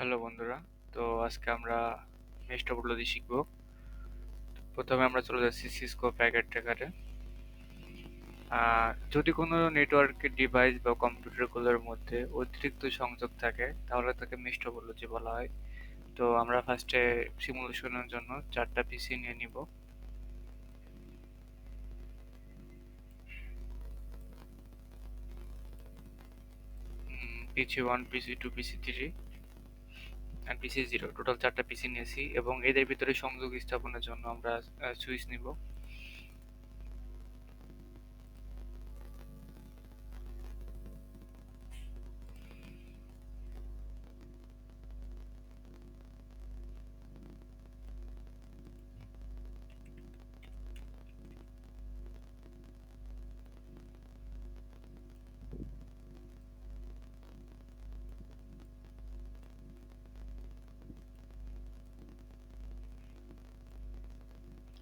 Hello বন্ধুরা। তো আজকে আমরা মেশ টপোলজি শিখব। প্রথমে আমরা চলে যাচ্ছি সিসকো প্যাকেট ট্র্যাকারে। যদি কোনো নেটওয়ার্কের ডিভাইস বা কম্পিউটারগুলোর মধ্যে অতিরিক্ত সংযোগ থাকে তাহলে তাকে মেশ টপোলজি বলা হয়। তো আমরা ফার্স্টে সিমুলেশনের জন্য 4টা পিসি নিয়ে নিব। পিসি ওয়ান, পিসি টু, পিসি থ্রি আর পিসি জিরো, টোটাল 4টা পিসি নিয়েছি এবং এদের ভিতরে সংযোগ স্থাপনের জন্য আমরা সুইচ নিব।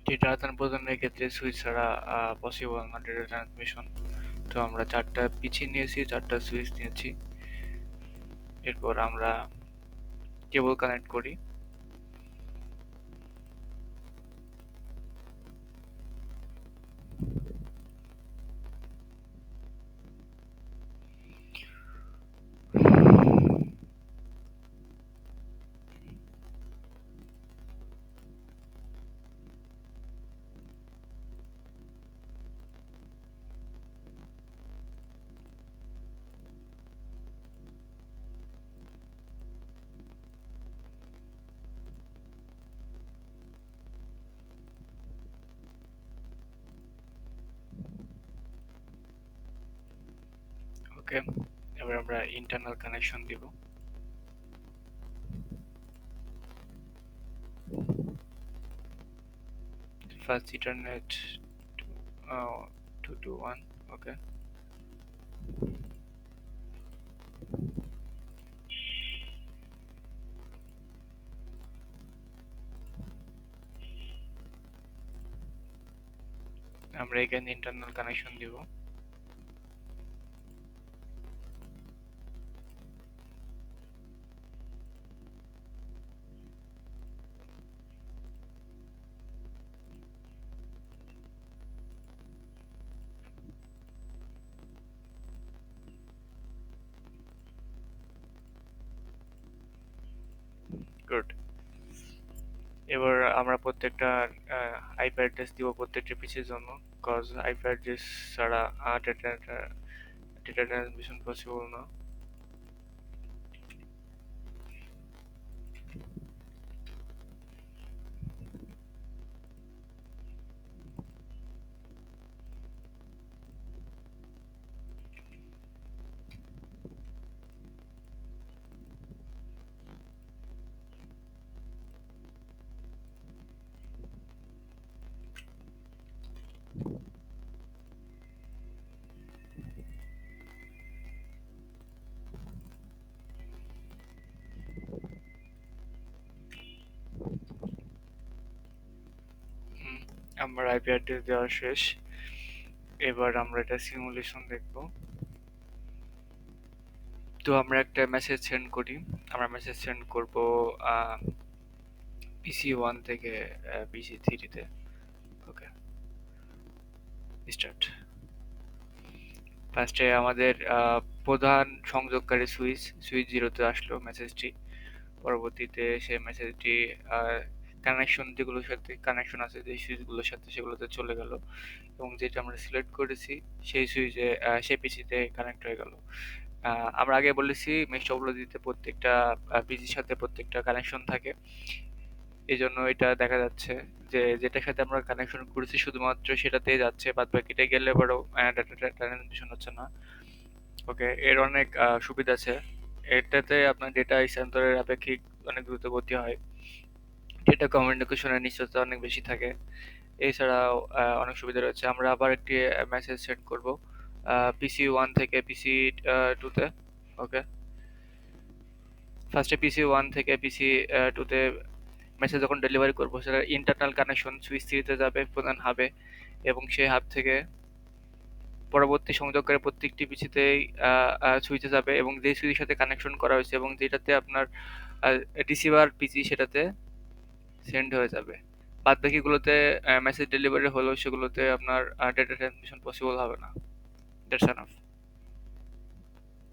ডেটা আদান প্রদানের ক্ষেত্রে সুইচ ছাড়া পসিবল না ডেটা ট্রান্সমিশন। তো আমরা 4টা পিছি নিয়েছি, 4টা সুইচ নিয়েছি। এরপর আমরা কেবল কানেক্ট করি। ওকে, এবার আমরা ইন্টারনাল কানেকশন দিব। First internet 2 to 1। ওকে, আমরা এখানে ইন্টারনাল কানেকশন দিব। গুড। এবার আমরা প্রত্যেকটা আইপি অ্যাড্রেস দিব প্রত্যেকটা পিসির জন্য, কজ আইপি অ্যাড্রেস ছাড়া ডেটা ডেটা ট্রান্সমিশন পসিবল না। হুম, আমার আইপি অ্যাড্রেস দেওয়া শেষ। এবার আমরা এটা সিমুলেশন দেখব। তো আমরা একটা মেসেজ সেন্ড করি। আমরা মেসেজ সেন্ড করব পিসি ওয়ান থেকে পিসি থ্রিতে। ওকে, স্টার্ট। ফার্স্টে আমাদের প্রধান সংযোগকারী সুইচ সুইচ জিরোতে আসলো মেসেজটি। পরবর্তীতে সেই মেসেজটি কানেকশন যেগুলোর সাথে কানেকশন আছে যে সুইচগুলোর সাথে সেগুলোতে চলে গেল এবং যেটা আমরা সিলেক্ট করেছি সেই সুইচে সেই পিসিতে কানেক্ট হয়ে গেল। আমরা আগে বলেছি মেশ টপোলজিতে প্রত্যেকটা পিসির সাথে প্রত্যেকটা কানেকশন থাকে। এজন্য এটা দেখা যাচ্ছে যে যেটার সাথে আমরা কানেকশন করেছি শুধুমাত্র সেটাতেই যাচ্ছে, বাদ বাকিটা গেলে বড় ডাটা ট্রান্সমিশন হচ্ছে না। ওকে, এর অনেক সুবিধা আছে। এটাতে আপনার ডেটা স্থানান্তরের আপেক্ষিক অনেক দ্রুত গতি হয়। ডেটা কমিউনিকেশনের নিশ্চয়তা অনেক বেশি থাকে। এছাড়াও অনেক সুবিধা রয়েছে। আমরা আবার একটি মেসেজ সেন্ড করব পিসি ওয়ান থেকে পিসি টুতে। ওকে, ফার্স্টে পিসি ওয়ান থেকে পিসি টুতে মেসেজ যখন ডেলিভারি করবো সেটা ইন্টারনাল কানেকশন সুইচ থ্রিতে যাবে প্রধান হাবে এবং সেই হাব থেকে পরবর্তী সংযোগকারী প্রত্যেকটি পিসিতেই সুইচে যাবে এবং যে সুইচের সাথে কানেকশন করা হয়েছে এবং যেটাতে আপনার আর রিসিভার পিসি সেটাতে সেন্ড হয়ে যাবে। বাদ বাকিগুলোতে মেসেজ ডেলিভারি হলেও সেগুলোতে আপনার ডেটা ট্রান্সমিশন পসিবল হবে না। That's enough.